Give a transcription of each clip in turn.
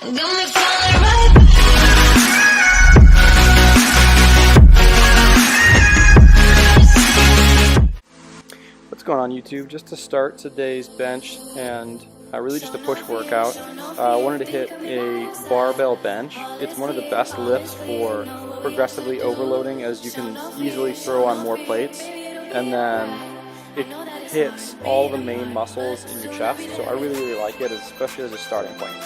What's going on YouTube? Just to start today's bench and really just a push workout, I wanted to hit a barbell bench. It's one of the best lifts for progressively overloading, as you can easily throw on more plates, and then it hits all the main muscles in your chest, so I really like it, especially as a starting point.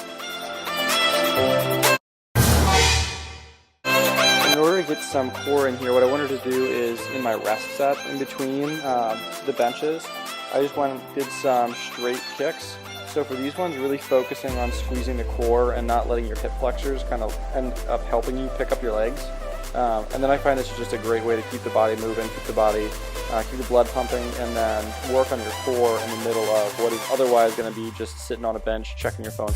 In order to get some core in here, what I wanted to do is, in my rest set in between the benches, I just went and did some straight kicks. So for these ones, really focusing on squeezing the core and not letting your hip flexors kind of end up helping you pick up your legs. And then I find this is just a great way to keep the body moving, keep the blood pumping, and then work on your core in the middle of what is otherwise going to be just sitting on a bench checking your phone.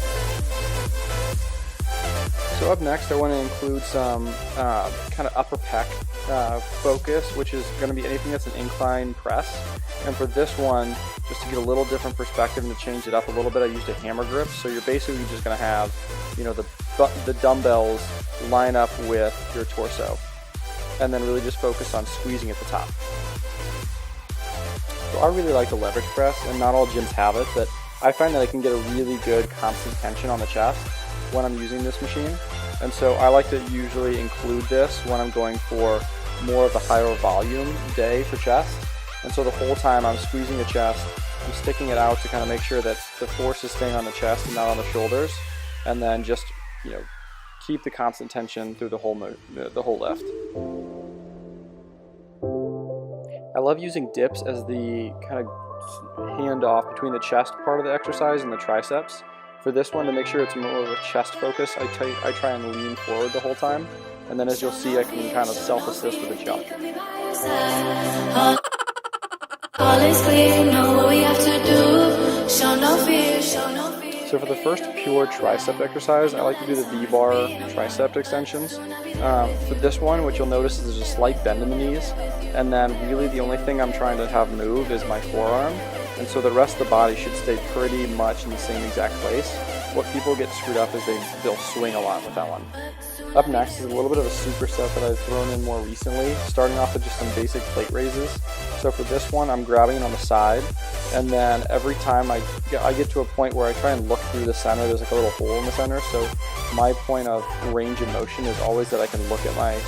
So up next, I want to include some kind of upper pec focus, which is going to be anything that's an incline press. And for this one, just to get a little different perspective and to change it up a little bit, I used a hammer grip. So you're basically just going to have, you know, the dumbbells line up with your torso, and then really just focus on squeezing at the top. So I really like the leverage press, and not all gyms have it, but I find that I can get a really good constant tension on the chest when I'm using this machine. And so I like to usually include this when I'm going for more of a higher volume day for chest. And so the whole time I'm squeezing the chest, I'm sticking it out to kind of make sure that the force is staying on the chest and not on the shoulders, and then just, you know, keep the constant tension through the whole lift. I love using dips as the kind of handoff between the chest part of the exercise and the triceps. For this one, to make sure it's more of a chest focus, I try and lean forward the whole time, and then as you'll see, I can kind of self-assist with a jump. So for the first pure tricep exercise, I like to do the V-bar tricep extensions. For this one, what you'll notice is there's a slight bend in the knees, and then really the only thing I'm trying to have move is my forearm. And so the rest of the body should stay pretty much in the same exact place. What people get screwed up is they'll swing a lot with that one. Up next is a little bit of a superset that I've thrown in more recently, starting off with just some basic plate raises. So for this one, I'm grabbing it on the side, and then every time I get to a point where I try and look through the center, there's like a little hole in the center, so my point of range of motion is always that I can look at my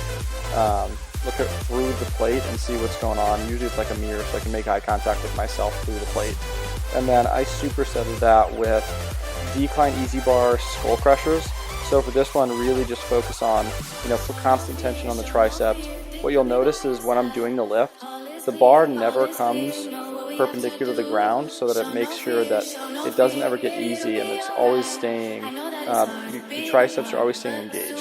through the plate and see what's going on. Usually it's like a mirror, so I can make eye contact with myself through the plate. And then I supersetted that with decline easy bar skull crushers. So for this one, really just focus on, you know, for constant tension on the triceps. What you'll notice is when I'm doing the lift, the bar never comes perpendicular to the ground, so that it makes sure that it doesn't ever get easy, and it's always staying, the triceps are always staying engaged.